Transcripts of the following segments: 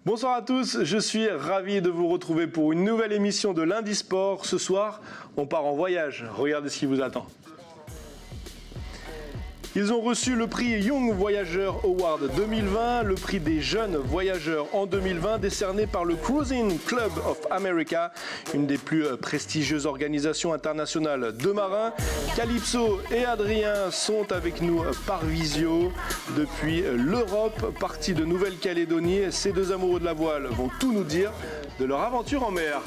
Bonsoir à tous, je suis ravi de vous retrouver pour une nouvelle émission de Lundi Sport. Ce soir, on part en voyage. Regardez ce qui vous attend. Ils ont reçu le prix Young Voyager Award 2020, le prix des jeunes voyageurs en 2020, décerné par le Cruising Club of America, une des plus prestigieuses organisations internationales de marins. Calypso et Adrien sont avec nous par visio depuis l'Europe, partie de Nouvelle-Calédonie. Ces deux amoureux de la voile vont tout nous dire de leur aventure en mer.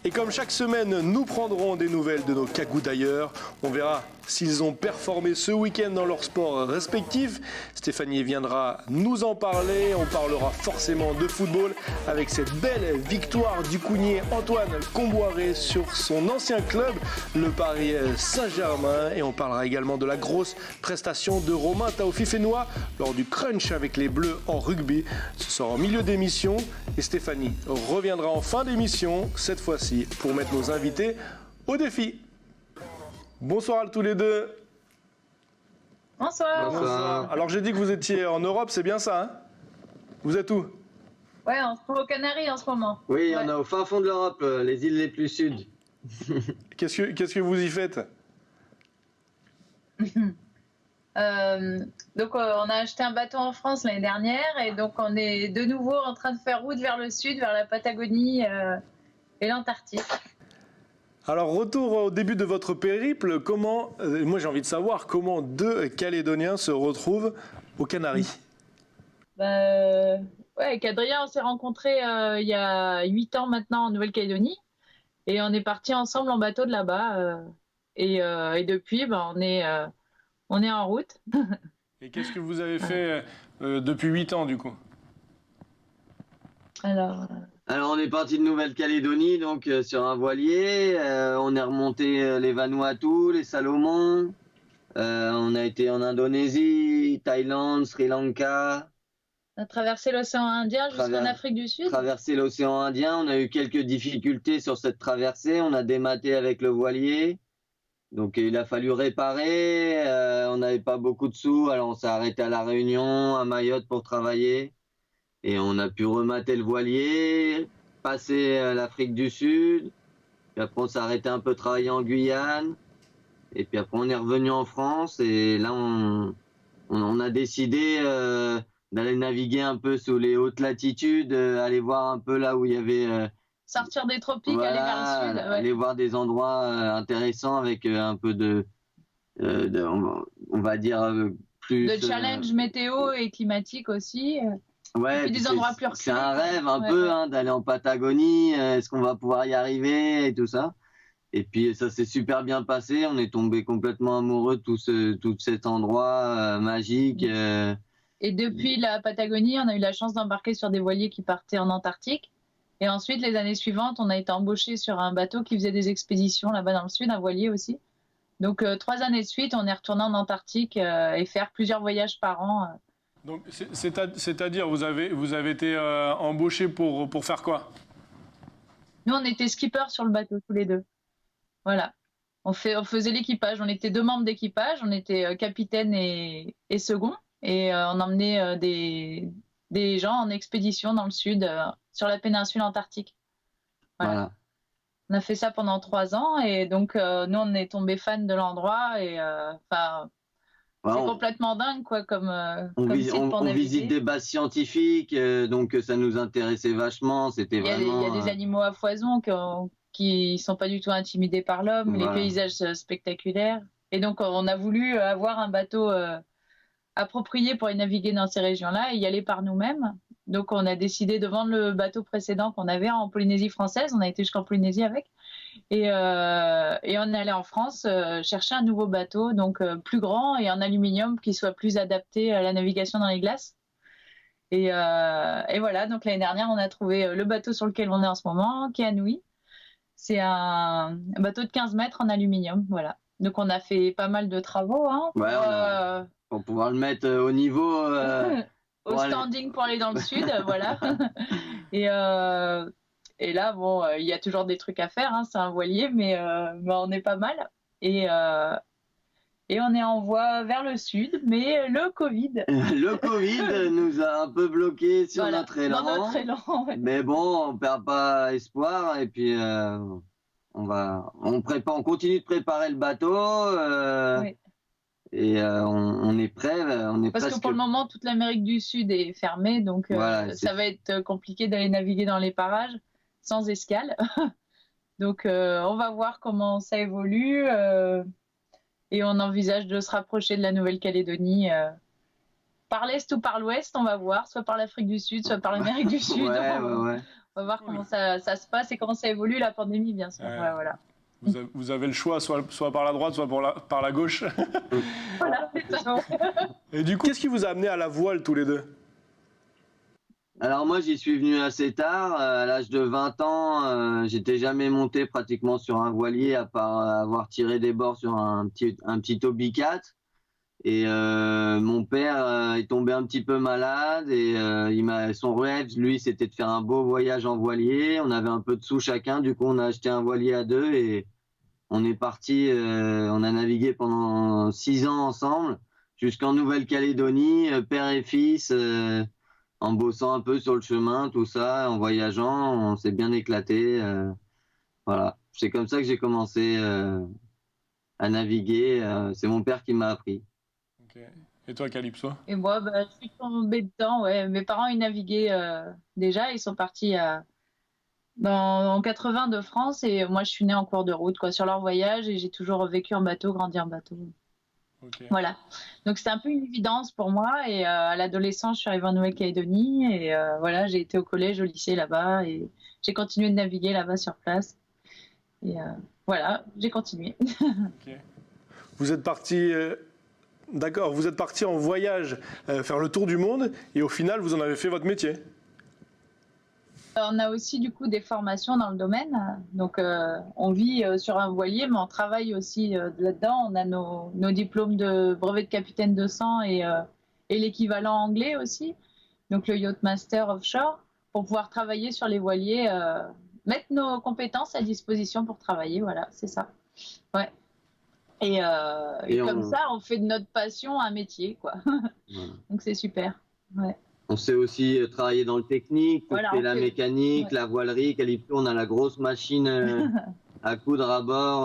Et comme chaque semaine, nous prendrons des nouvelles de nos cagous d'ailleurs. On verra s'ils ont performé ce week-end dans leurs sports respectifs. Stéphanie viendra nous en parler. On parlera forcément de football avec cette belle victoire du Cougnier Antoine Comboiré sur son ancien club, le Paris Saint-Germain. Et on parlera également de la grosse prestation de Romain Taofi-Fénois lors du crunch avec les Bleus en rugby. Ce sera en milieu d'émission. Et Stéphanie reviendra en fin d'émission, cette fois-ci, pour mettre nos invités au défi. Bonsoir à tous les deux. Bonsoir. Bonsoir. Alors j'ai dit que vous étiez en Europe, c'est bien ça, hein? Vous êtes où? Ouais, on se trouve aux Canaries en ce moment. Oui, ouais. On est au fin fond de l'Europe, les îles les plus sud. Qu'est-ce que vous y faites? Donc on a acheté un bateau en France l'année dernière et donc on est de nouveau en train de faire route vers le sud, vers la Patagonie et l'Antarctique. Alors retour au début de votre périple, moi j'ai envie de savoir comment deux Calédoniens se retrouvent aux Canaries. Ouais, avec Adrien on s'est rencontrés il y a 8 ans maintenant en Nouvelle-Calédonie et on est partis ensemble en bateau de là-bas et depuis on est en route. Et qu'est-ce que vous avez fait depuis 8 ans du coup? Alors on est parti de Nouvelle-Calédonie, donc sur un voilier. On est remonté les Vanuatu, les Salomon. On a été en Indonésie, Thaïlande, Sri Lanka. On a traversé l'océan Indien jusqu'en Afrique du Sud. Traversé l'océan Indien. On a eu quelques difficultés sur cette traversée. On a dématé avec le voilier. Donc il a fallu réparer. On n'avait pas beaucoup de sous. Alors on s'est arrêté à La Réunion, à Mayotte pour travailler. Et on a pu remater le voilier, passer l'Afrique du Sud. Puis après, on s'est arrêté un peu travailler en Guyane. Et puis après, on est revenu en France. Et là, on a décidé d'aller naviguer un peu sous les hautes latitudes, aller voir un peu là où il y avait... sortir des tropiques, voilà, aller vers le sud. Ouais. Aller voir des endroits intéressants avec un peu on va dire, plus... De challenge météo et climatique aussi. Ouais, et puis des endroits plus reculés. C'est un rêve un peu d'aller en Patagonie. Est-ce qu'on va pouvoir y arriver et tout ça? Et puis ça s'est super bien passé. On est tombé complètement amoureux de tout cet endroit magique. Et depuis la Patagonie, on a eu la chance d'embarquer sur des voiliers qui partaient en Antarctique. Et ensuite, les années suivantes, on a été embauché sur un bateau qui faisait des expéditions là-bas dans le sud, un voilier aussi. Donc 3 années de suite, on est retourné en Antarctique et faire plusieurs voyages par an. Donc, c'est-à-dire, vous avez été embauché pour faire quoi? Nous, on était skippers sur le bateau, tous les deux. Voilà. On faisait l'équipage. On était 2 membres d'équipage. On était capitaine et second. Et on emmenait des gens en expédition dans le sud, sur la péninsule antarctique. Voilà. On a fait ça pendant 3 ans. Et donc, nous, on est tombés fans de l'endroit. Et c'est complètement dingue, quoi, on visite des bases scientifiques, donc ça nous intéressait vachement. C'était vraiment. Il y a des animaux à foison qui sont pas du tout intimidés par l'homme, les paysages spectaculaires. Et donc, on a voulu avoir un bateau approprié pour y naviguer dans ces régions-là et y aller par nous-mêmes. Donc, on a décidé de vendre le bateau précédent qu'on avait en Polynésie française. On a été jusqu'en Polynésie avec. Et on est allé en France chercher un nouveau bateau, donc plus grand et en aluminium qui soit plus adapté à la navigation dans les glaces. Et voilà, donc l'année dernière, on a trouvé le bateau sur lequel on est en ce moment, qui est à Nouy. C'est un bateau de 15 mètres en aluminium, voilà. Donc on a fait pas mal de travaux hein, Ouais, pour pouvoir le mettre au niveau. au standing pour aller dans le sud, voilà. Et là, bon, il y a toujours des trucs à faire, hein, c'est un voilier, mais on est pas mal. Et on est en voie vers le sud, mais le Covid. Le Covid nous a un peu bloqué sur Voilà, notre élan. dans notre élan, ouais. Mais bon, on perd pas espoir et puis on continue de préparer le bateau Ouais. et on est prêt. Parce que pour le moment, toute l'Amérique du Sud est fermée, donc Voilà, ça va être compliqué d'aller naviguer dans les parages sans escale. Donc on va voir comment ça évolue et on envisage de se rapprocher de la Nouvelle-Calédonie par l'est ou par l'ouest, on va voir, soit par l'Afrique du Sud, soit par l'Amérique du Sud. Ouais. On va voir comment ça se passe et comment ça évolue la pandémie, bien sûr. Ouais, voilà. Vous avez le choix, soit par la droite, soit par la gauche. Voilà, c'est ça. Et du coup, qu'est-ce qui vous a amené à la voile tous les deux? Alors moi, j'y suis venu assez tard. À l'âge de 20 ans, j'étais jamais monté pratiquement sur un voilier à part avoir tiré des bords sur un petit Toby 4. Et mon père est tombé un petit peu malade et son rêve, lui, c'était de faire un beau voyage en voilier. On avait un peu de sous chacun, du coup, on a acheté un voilier à deux et on est parti. On a navigué pendant 6 ans ensemble jusqu'en Nouvelle-Calédonie, père et fils. En bossant un peu sur le chemin, tout ça, en voyageant, on s'est bien éclaté. Voilà, c'est comme ça que j'ai commencé à naviguer. C'est mon père qui m'a appris. Okay. Et toi, Calypso? Et moi, je suis tombée dedans. Ouais. Mes parents, ils naviguaient déjà. Ils sont partis en 80 de France et moi, je suis née en cours de route, quoi, sur leur voyage et j'ai toujours vécu en bateau, grandi en bateau. Okay. Voilà. Donc c'était un peu une évidence pour moi et à l'adolescence je suis arrivée en Nouvelle-Calédonie et voilà, j'ai été au collège, au lycée là-bas et j'ai continué de naviguer là-bas sur place et voilà, j'ai continué. Okay. Vous êtes parti d'accord, vous êtes parti en voyage faire le tour du monde et au final vous en avez fait votre métier. On a aussi du coup des formations dans le domaine, donc on vit sur un voilier, mais on travaille aussi là-dedans. On a nos diplômes de brevet de capitaine de sang et l'équivalent anglais aussi, donc le Yacht Master Offshore, pour pouvoir travailler sur les voiliers, mettre nos compétences à disposition pour travailler, voilà, c'est ça. Ouais. Et comme ça, on fait de notre passion un métier, quoi. Voilà. Donc c'est super, ouais. On sait aussi travailler dans le technique, voilà, la mécanique, ouais. La voilerie. Calypso, on a la grosse machine à coudre à bord.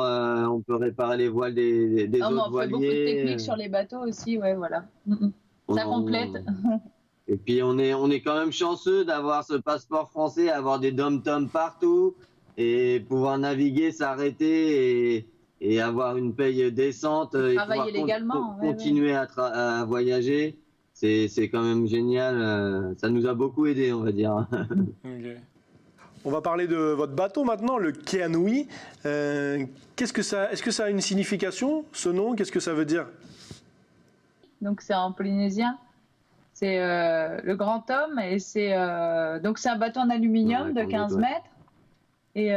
On peut réparer les voiles des autres voiliers. On fait beaucoup de technique sur les bateaux aussi, ouais, voilà. Ça complète. Et puis on est quand même chanceux d'avoir ce passeport français, avoir des dom-toms partout et pouvoir naviguer, s'arrêter et avoir une paye décente et travailler légalement, continuer à voyager. C'est quand même génial, ça nous a beaucoup aidé, on va dire. Okay. On va parler de votre bateau maintenant, le Keanui. Est-ce que ça a une signification, ce nom? Qu'est-ce que ça veut dire? Donc c'est en polynésien, c'est le grand homme et donc c'est un bateau en aluminium de 15 mètres. Et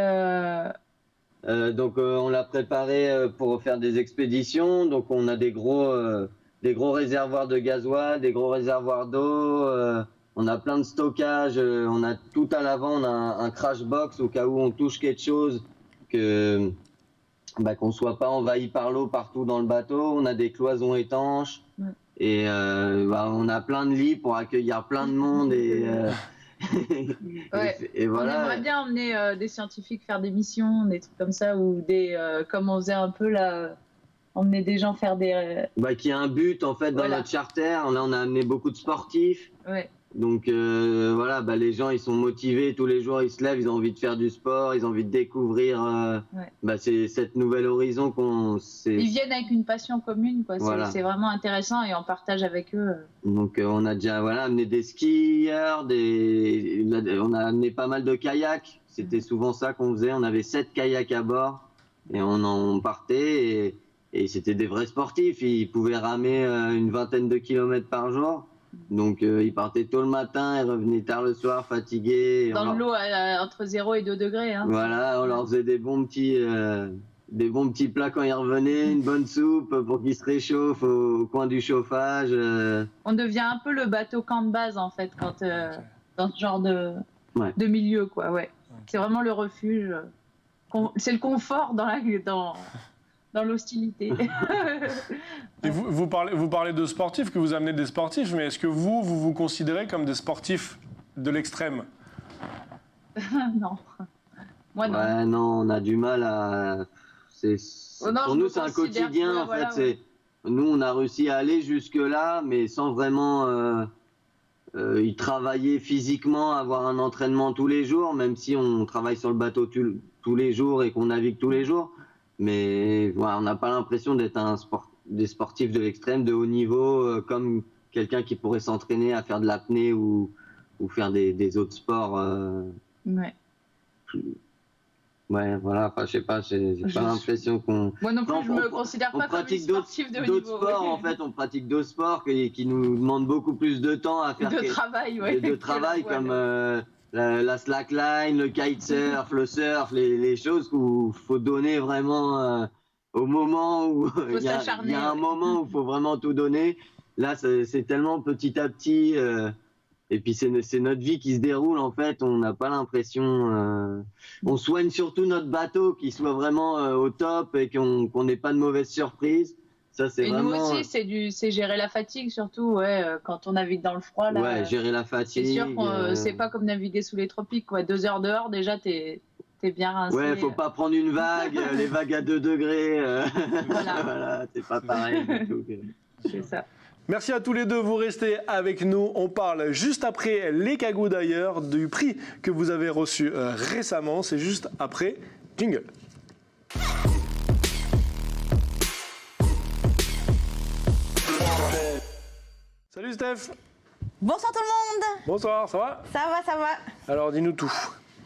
donc on l'a préparé pour faire des expéditions, donc on a des gros réservoirs de gasoil, des gros réservoirs d'eau, on a plein de stockage, on a tout à l'avant, on a un crash box au cas où on touche quelque chose, qu'on ne soit pas envahi par l'eau partout dans le bateau, on a des cloisons étanches et on a plein de lits pour accueillir plein de monde et voilà. On aimerait bien emmener des scientifiques faire des missions, des trucs comme ça, ou comme on faisait un peu là, emmener des gens faire des... qui a un but en fait dans notre charter. Là on a amené beaucoup de sportifs. Ouais. Donc voilà, les gens ils sont motivés, tous les jours ils se lèvent, ils ont envie de faire du sport, ils ont envie de découvrir c'est cette nouvelle horizon Ils viennent avec une passion commune, quoi. Voilà. C'est vraiment intéressant et on partage avec eux. Donc on a déjà amené des skieurs, on a amené pas mal de kayaks, c'était souvent ça qu'on faisait, on avait 7 kayaks à bord et on partait et c'était des vrais sportifs, ils pouvaient ramer une vingtaine de kilomètres par jour. Donc ils partaient tôt le matin et revenaient tard le soir, fatigués. Dans l'eau entre 0 et 2 degrés. Hein. Voilà, on leur faisait des bons petits des bons petits plats quand il revenait, une bonne soupe pour qu'il se réchauffe au coin du chauffage. On devient un peu le bateau camp de base en fait quand dans ce genre de milieu quoi. Ouais. C'est vraiment le refuge. C'est le confort dans l'hostilité. Et vous parlez de sportifs, que vous amenez des sportifs, mais est-ce que vous considérez comme des sportifs de l'extrême? Non. Moi non. Ouais, non, on a du mal à. Pour nous, c'est un quotidien en fait. Ouais. Nous, on a réussi à aller jusque-là, mais sans vraiment y travailler physiquement, avoir un entraînement tous les jours, même si on travaille sur le bateau tous les jours et qu'on navigue tous les jours. Mais voilà, on n'a pas l'impression d'être des sportifs de l'extrême, de haut niveau, comme quelqu'un qui pourrait s'entraîner à faire de l'apnée ou faire des autres sports. Ouais, voilà, enfin, je sais pas, j'ai pas l'impression qu'on... Moi non plus, je me considère pas comme une sportive de haut niveau. D'autres sports, en fait, on pratique d'autres sports qui nous demandent beaucoup plus de temps à faire. De travail, ouais. De travail, comme la slackline, le kitesurf, le surf, les choses qu'il faut donner vraiment au moment où... Il y a un moment où il faut vraiment tout donner. Là, c'est tellement petit à petit... Et puis c'est notre vie qui se déroule en fait, on n'a pas l'impression... on soigne surtout notre bateau, qu'il soit vraiment au top et qu'on n'ait pas de mauvaises surprises. Ça, c'est vraiment... nous aussi, c'est gérer la fatigue surtout, quand on navigue dans le froid. Là, ouais, gérer la fatigue. C'est sûr que c'est pas comme naviguer sous les tropiques, quoi. 2 heures dehors, déjà, t'es bien rincé. Ouais, faut pas prendre une vague, les vagues à 2 degrés. Voilà, c'est pas pareil du tout. C'est ça. Merci à tous les deux, vous restez avec nous. On parle juste après les cagous d'ailleurs, du prix que vous avez reçu récemment. C'est juste après jingle. Salut Steph. Bonsoir tout le monde. Bonsoir, ça va? Ça va. Alors dis-nous tout.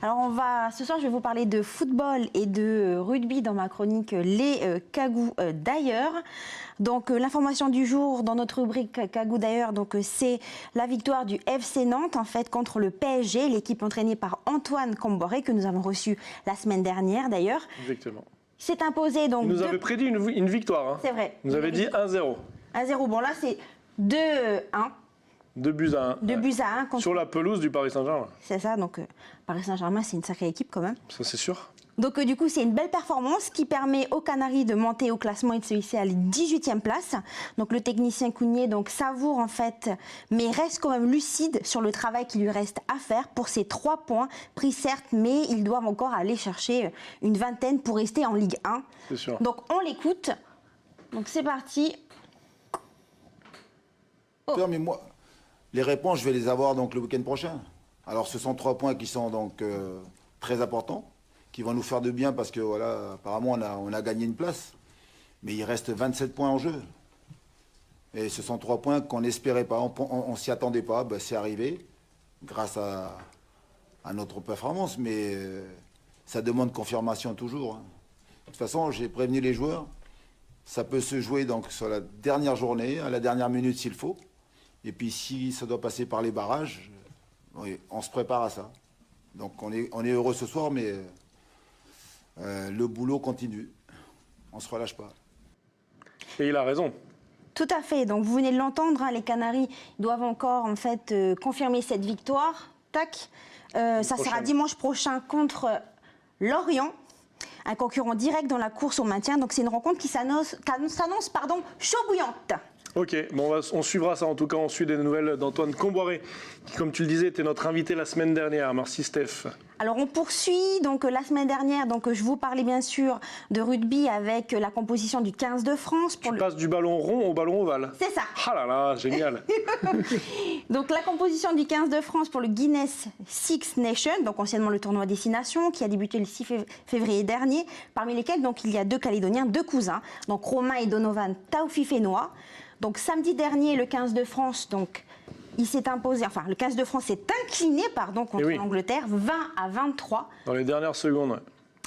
Alors ce soir je vais vous parler de football et de rugby dans ma chronique Les Cagous d'ailleurs. Donc l'information du jour dans notre rubrique Cagous d'ailleurs, donc c'est la victoire du FC Nantes en fait contre le PSG, l'équipe entraînée par Antoine Comboré que nous avons reçu la semaine dernière d'ailleurs. Exactement. C'est imposé donc. Vous nous avez prédit une victoire. Hein. C'est vrai. Vous avez dit 1-0. 1-0. Bon là c'est 2-1. 2 buts à 1. 2 buts à 1. Contre... Sur la pelouse du Paris Saint-Germain. C'est ça, donc Paris Saint-Germain, c'est une sacrée équipe quand même. Ça, c'est sûr. Donc du coup, c'est une belle performance qui permet aux Canaries de monter au classement et de se hisser à la 18e place. Donc le technicien Cougnier savoure en fait, mais reste quand même lucide sur le travail qui lui reste à faire pour ces 3 points pris certes, mais ils doivent encore aller chercher une vingtaine pour rester en Ligue 1. C'est sûr. Donc on l'écoute. Donc c'est parti. Oh. Mais moi, les réponses, je vais les avoir donc le week-end prochain. Alors ce sont 3 points qui sont donc très importants, qui vont nous faire de bien parce que voilà, apparemment on a gagné une place. Mais il reste 27 points en jeu. Et ce sont 3 points qu'on n'espérait pas, on s'y attendait pas, ben, c'est arrivé grâce à notre performance, mais ça demande confirmation toujours. Hein. De toute façon, j'ai prévenu les joueurs, ça peut se jouer donc sur la dernière journée, à la dernière minute s'il faut. Et puis si ça doit passer par les barrages, oui, on se prépare à ça. Donc on est heureux ce soir, mais le boulot continue. On ne se relâche pas. Et il a raison. Tout à fait. Donc vous venez de l'entendre, hein, les Canaries doivent encore en fait confirmer cette victoire. Tac. Ça sera dimanche prochain contre Lorient, un concurrent direct dans la course au maintien. Donc c'est une rencontre qui s'annonce chaud bouillante. Ok, bon, on suivra ça en tout cas, on suit des nouvelles d'Antoine Comboiré, qui comme tu le disais était notre invité la semaine dernière. Merci Steph. Alors on poursuit, donc la semaine dernière, donc je vous parlais bien sûr de rugby avec la composition du 15 de France. Tu passes du ballon rond au ballon ovale. C'est ça. Ah là là, génial. Donc la composition du 15 de France pour le Guinness Six Nations, donc anciennement le tournoi Destination, qui a débuté le 6 février dernier, parmi lesquels donc il y a 2 Calédoniens, 2 cousins, donc Romain et Donovan Taufifénois. Donc samedi dernier, le 15 de France, donc il s'est imposé, enfin le 15 de France s'est incliné contre l'Angleterre, 20-23. Dans les dernières secondes. Ouais.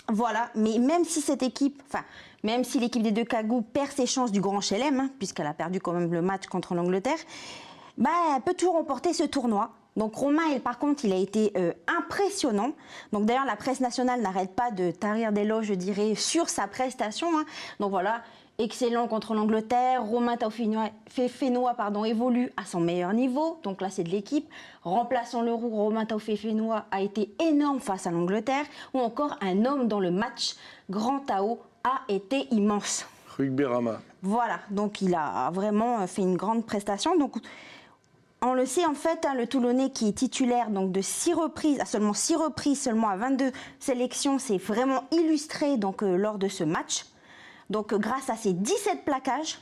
Voilà, mais même si cette équipe, même si l'équipe des 2 Cagous perd ses chances du Grand Chelem, puisqu'elle a perdu quand même le match contre l'Angleterre, elle peut toujours remporter ce tournoi. Donc Romain, par contre, il a été impressionnant. Donc d'ailleurs, la presse nationale n'arrête pas de tarir d'éloges, je dirais, sur sa prestation. Hein. Donc voilà, excellent contre l'Angleterre. Romain Taofifénois évolue à son meilleur niveau. Donc là, c'est de l'équipe. Remplaçant le roux, Romain Taofifénois a été énorme face à l'Angleterre. Ou encore un homme dans le match, Grand Tao, a été immense. Rugby Rama. Voilà, donc il a vraiment fait une grande prestation. Donc on le sait en fait, hein, le Toulonnais qui est titulaire donc de 6 reprises, à seulement 6 reprises, seulement à 22 sélections, c'est vraiment illustré donc lors de ce match. Donc grâce à ses 17 plaquages,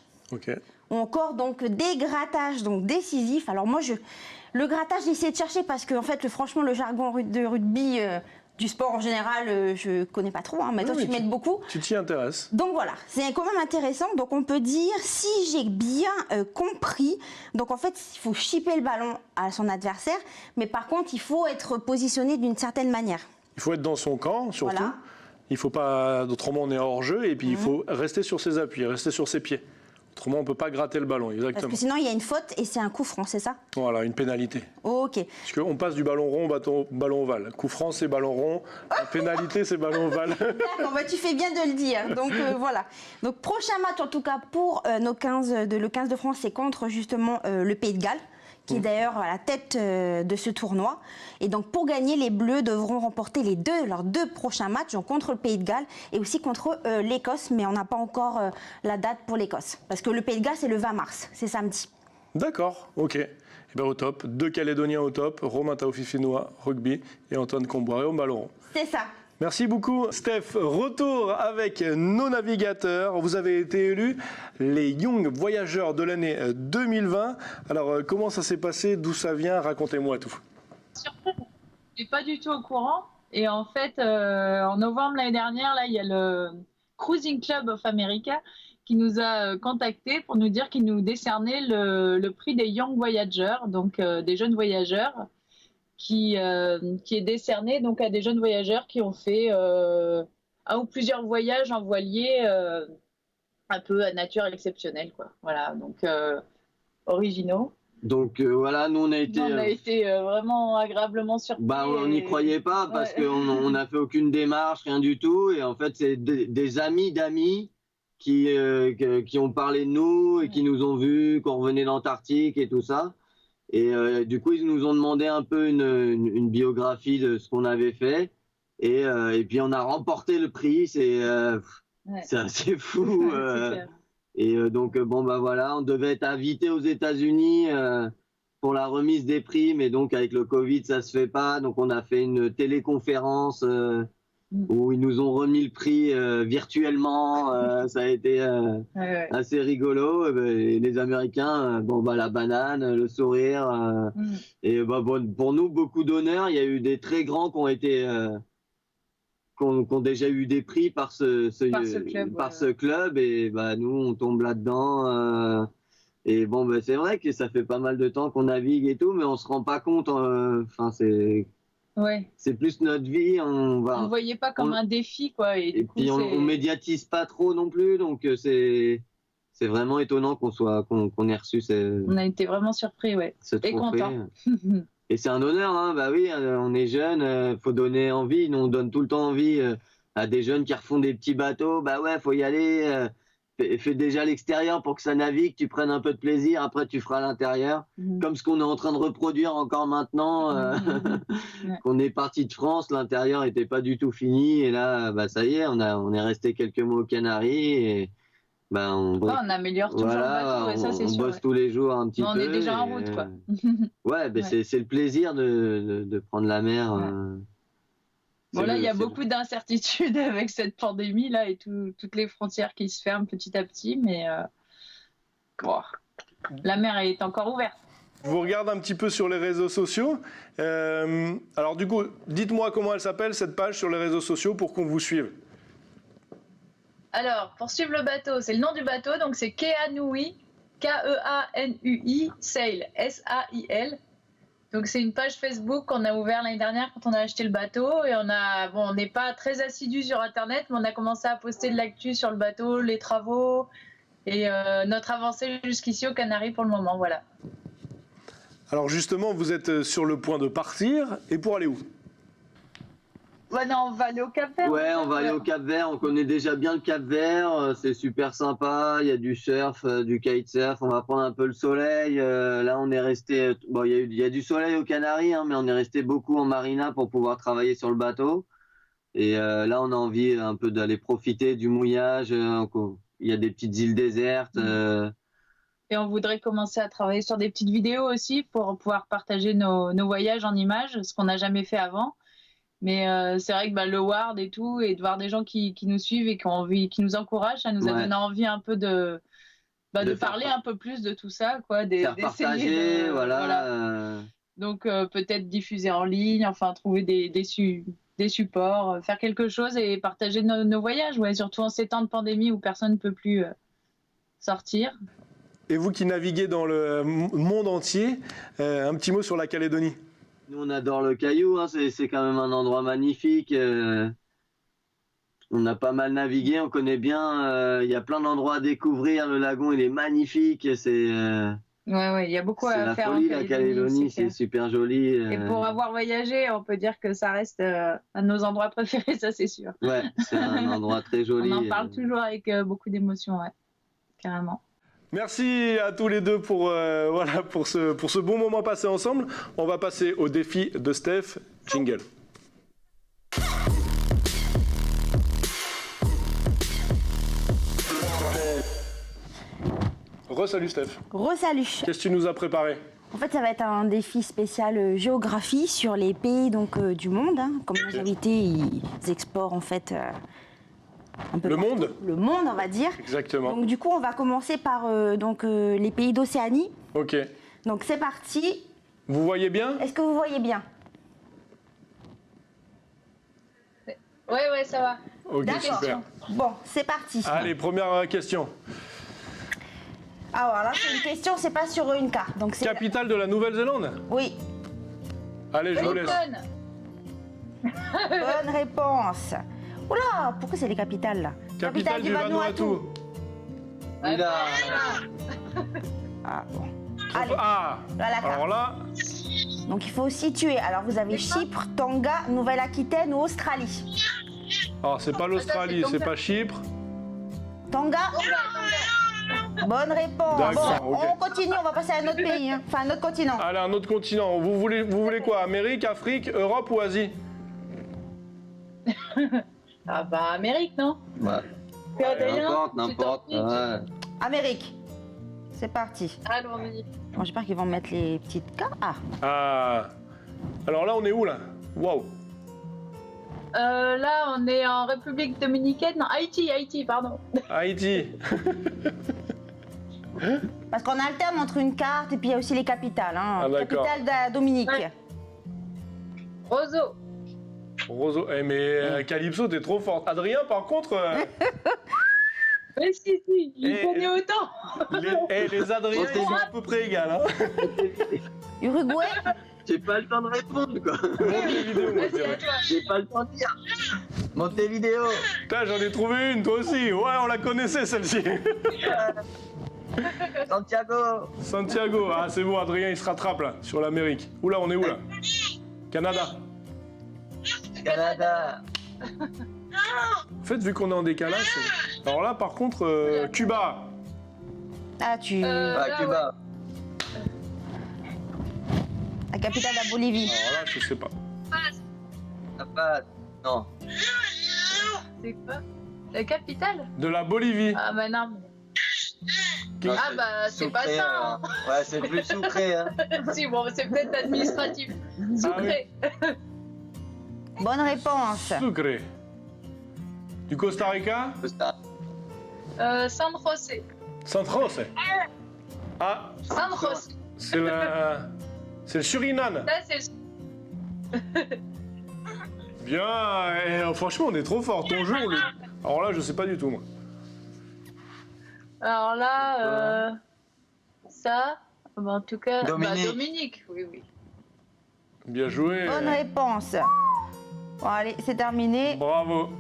ou encore donc des grattages donc décisifs. Alors moi le grattage j'ai essayé de chercher parce que en fait franchement le jargon de rugby du sport en général, je connais pas trop, hein, mais toi tu m'aides beaucoup. Tu t'y intéresses. Donc voilà, c'est quand même intéressant. Donc on peut dire, si j'ai bien compris, donc en fait il faut chipper le ballon à son adversaire, mais par contre il faut être positionné d'une certaine manière. Il faut être dans son camp surtout. Voilà. Il faut pas, autrement on est hors jeu et puis il faut rester sur ses appuis, rester sur ses pieds. Autrement, on ne peut pas gratter le ballon, exactement. Parce que sinon, il y a une faute et c'est un coup franc, c'est ça? Voilà, une pénalité. Ok. Parce qu'on passe du ballon rond au ballon ovale. Coup franc, c'est ballon rond. La pénalité, c'est ballon ovale. D'accord, bah, tu fais bien de le dire. Donc voilà. Donc prochain match, en tout cas, pour le 15 de France, c'est contre justement le Pays de Galles, qui est d'ailleurs à la tête de ce tournoi. Et donc pour gagner, les Bleus devront remporter leurs 2 prochains matchs, donc contre le Pays de Galles et aussi contre l'Écosse, mais on n'a pas encore la date pour l'Écosse. Parce que le Pays de Galles, c'est le 20 mars, c'est samedi. D'accord, ok. Et bien au top, 2 Calédoniens au top, Romain Taofifénois, rugby, et Antoine Comboiré au ballon rond. C'est ça. Merci beaucoup, Steph. Retour avec nos navigateurs. Vous avez été élus les Young Voyageurs de l'année 2020. Alors, comment ça s'est passé? D'où ça vient? Racontez-moi tout. Surprise, je n'étais pas du tout au courant. Et en fait, en novembre l'année dernière, là, il y a le Cruising Club of America qui nous a contactés pour nous dire qu'ils nous décernaient le prix des Young Voyageurs, donc des jeunes voyageurs. Qui est décerné donc à des jeunes voyageurs qui ont fait un ou plusieurs voyages en voilier un peu à nature exceptionnelle, quoi. Voilà, donc originaux. Donc voilà, nous on a été vraiment agréablement surpris. Bah, on n'y croyait pas parce qu'on n'a fait aucune démarche, rien du tout. Et en fait, c'est des amis d'amis qui ont parlé de nous et qui nous ont vus, qu'on revenait d'Antarctique et tout ça. Et du coup, ils nous ont demandé un peu une biographie de ce qu'on avait fait. Et puis, on a remporté le prix. C'est assez fou. Et donc, bon, bah voilà, on devait être invité aux États-Unis pour la remise des prix. Mais donc, avec le Covid, ça se fait pas. Donc, on a fait une téléconférence où ils nous ont remis le prix virtuellement. Ça a été assez rigolo. Et les Américains, bon, bah, la banane, le sourire. Et bah, bon, pour nous, beaucoup d'honneur. Il y a eu des très grands qui ont été... qui ont déjà eu des prix par ce club. Et bah, nous, on tombe là-dedans. Et bon, bah, c'est vrai que ça fait pas mal de temps qu'on navigue et tout, mais on se rend pas compte. Enfin, c'est plus notre vie. On ne voyait pas comme un défi, quoi. Et puis on médiatise pas trop non plus, donc c'est vraiment étonnant qu'on ait reçu. On a été vraiment surpris, ouais. Et contents. Et c'est un honneur, hein. Bah oui, on est jeunes, faut donner envie. Nous, on donne tout le temps envie à des jeunes qui refont des petits bateaux. Bah ouais, faut y aller. Fais déjà l'extérieur pour que ça navigue, tu prennes un peu de plaisir, après tu feras l'intérieur. Comme ce qu'on est en train de reproduire encore maintenant, qu'on est parti de France, l'intérieur n'était pas du tout fini, et là, bah, ça y est, on est resté quelques mois aux Canaries, et bah, on améliore toujours le bateau, et ça c'est sûr. On bosse tous les jours un petit peu. On est déjà en route, quoi. Ouais, bah, c'est le plaisir de prendre la mer. Bon, là, il y a beaucoup d'incertitudes avec cette pandémie-là et toutes les frontières qui se ferment petit à petit, mais la mer est encore ouverte. Je vous regarde un petit peu sur les réseaux sociaux. Alors du coup, dites-moi comment elle s'appelle, cette page sur les réseaux sociaux, pour qu'on vous suive. Alors, pour suivre le bateau, c'est le nom du bateau, donc c'est Keanui, K-E-A-N-U-I, Sail, S-A-I-L. Donc c'est une page Facebook qu'on a ouverte l'année dernière quand on a acheté le bateau, et on n'est pas très assidus sur Internet, mais on a commencé à poster de l'actu sur le bateau, les travaux et notre avancée jusqu'ici aux Canaries pour le moment, voilà. Alors justement, vous êtes sur le point de partir. Et pour aller où? Ouais, non, on va aller au Cap-Vert. Ouais, on va aller au Cap-Vert. On connaît déjà bien le Cap-Vert. C'est super sympa. Il y a du surf, du kitesurf. On va prendre un peu le soleil. Là, on est resté. Bon, il y a du soleil aux Canaries, hein, mais on est resté beaucoup en marina pour pouvoir travailler sur le bateau. Et là, on a envie un peu d'aller profiter du mouillage. Il y a des petites îles désertes. Et on voudrait commencer à travailler sur des petites vidéos aussi pour pouvoir partager nos voyages en images, ce qu'on n'a jamais fait avant. Mais c'est vrai que le Ward et tout, et de voir des gens qui nous suivent et qui nous encouragent, ça nous a donné envie un peu de parler un peu plus de tout ça, quoi, Faire partager, voilà. Donc peut-être diffuser en ligne, enfin trouver des supports, faire quelque chose et partager nos voyages, ouais, surtout en ces temps de pandémie où personne ne peut plus sortir. Et vous qui naviguez dans le monde entier, un petit mot sur la Calédonie. Nous, on adore le Caillou, hein, c'est quand même un endroit magnifique. On a pas mal navigué, on connaît bien. Il y a plein d'endroits à découvrir. Le lagon, il est magnifique. Ouais, il y a beaucoup à faire. C'est la folie, la Calédonie, c'est super joli. Et pour avoir voyagé, on peut dire que ça reste un de nos endroits préférés, ça c'est sûr. Ouais, c'est un endroit très joli. On en parle toujours avec beaucoup d'émotion, ouais, carrément. Merci à tous les deux pour ce bon moment passé ensemble. On va passer au défi de Steph. Jingle. Re-salut Steph. Re-salut. Qu'est-ce que tu nous as préparé? En fait, ça va être un défi spécial géographie sur les pays du monde. Hein. Comme nos invités, ils explorent en fait un peu le partout. monde. Le monde, on va dire. Exactement. Donc du coup, on va commencer par les pays d'Océanie. Ok. Donc c'est parti. Vous voyez bien? Est-ce que vous voyez bien? Ouais, ça va. Ok, super. Bon, c'est parti. Allez, première question. Alors là, c'est une question, c'est pas sur une carte. Donc c'est Capitale de la Nouvelle-Zélande? Oui. Allez, je vous laisse. Bonne réponse. Oula, pourquoi c'est les capitales là? Capitale du Vanuatu. Ah bon. Allez, Ah, voilà la carte. alors là, Donc il faut situer. Alors vous avez Chypre, Tonga, Nouvelle-Aquitaine ou Australie? c'est pas l'Australie, c'est pas Chypre. Tonga? Bonne réponse. D'accord, Bon, ok. on continue, on va passer à un autre pays, hein. Enfin un autre continent. Allez, un autre continent. Vous voulez quoi? Amérique, Afrique, Europe ou Asie? Ah Amérique, non? N'importe. Ouais. Amérique. C'est parti. Allons-y. Bon, j'espère qu'ils vont mettre les petites cartes. Ah, Ah. Alors là, on est où là? Waouh. Là, on est en République dominicaine. Non, Haïti, pardon. Haïti. parce qu'on alterne entre une carte et puis il y a aussi les capitales. Hein. Ah, d'accord. Capitale de la Dominique. Ouais. Roseau. Roseau. Mais Calypso, t'es trop forte. Adrien, par contre. Mais si, il connaît autant. Les Adriens, ils sont à peu près égales. Hein. Uruguay. J'ai pas le temps de répondre, quoi. Montez vidéo, moi, je dirais. J'ai pas le temps de dire. Montez vidéo. Putain, j'en ai trouvé une, toi aussi. Ouais, on la connaissait, celle-ci. Santiago. Santiago. Ah, c'est bon, Adrien, il se rattrape, là, sur l'Amérique. Oula, on est où, là? Canada. Canada. En fait, vu qu'on est en décalage... Alors là, par contre, Cuba. Ah, tu. Cuba. La capitale de la Bolivie. Alors là, je sais pas. Non. C'est quoi? La capitale? De la Bolivie. Ah non. Non, c'est pas sucré, ça. Hein. Ouais, c'est plus sucré. Hein. Si, bon, c'est peut-être administratif. Sucré. Bonne réponse. Sucré. Du Costa Rica? San José. San José. Ah, San José. c'est le Suriname. Là, c'est Bien, et, franchement, on est trop fort. Ton jeu, alors là, je sais pas du tout, moi. Alors là, ça, en tout cas, Dominique. oui. Bien joué. Bonne réponse. Bon, allez, c'est terminé. Bravo.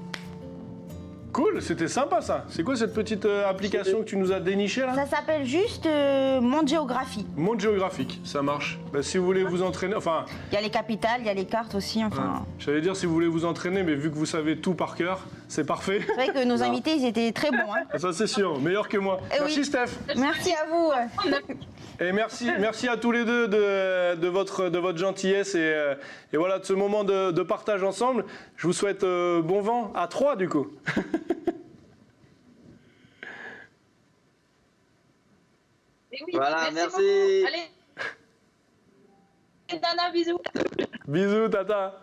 Cool, c'était sympa ça. C'est quoi cette petite application que tu nous as dénichée là? Ça s'appelle juste Monde Géographie. Monde géographique, ça marche. Bah, si vous voulez vous entraîner, enfin, Il y a les capitales, il y a les cartes aussi. Enfin, j'allais dire si vous voulez vous entraîner, mais vu que vous savez tout par cœur, c'est parfait. c'est vrai que nos invités, ils étaient très bons. Hein. Ça c'est sûr, meilleur que moi. Eh Merci oui. Steph. Merci à vous. Et merci à tous les deux de votre gentillesse et voilà de ce moment de partage ensemble. Je vous souhaite bon vent à 3 du coup. Et oui, Voilà, merci. beaucoup. Allez. Nana, bisous. Bisous Tata.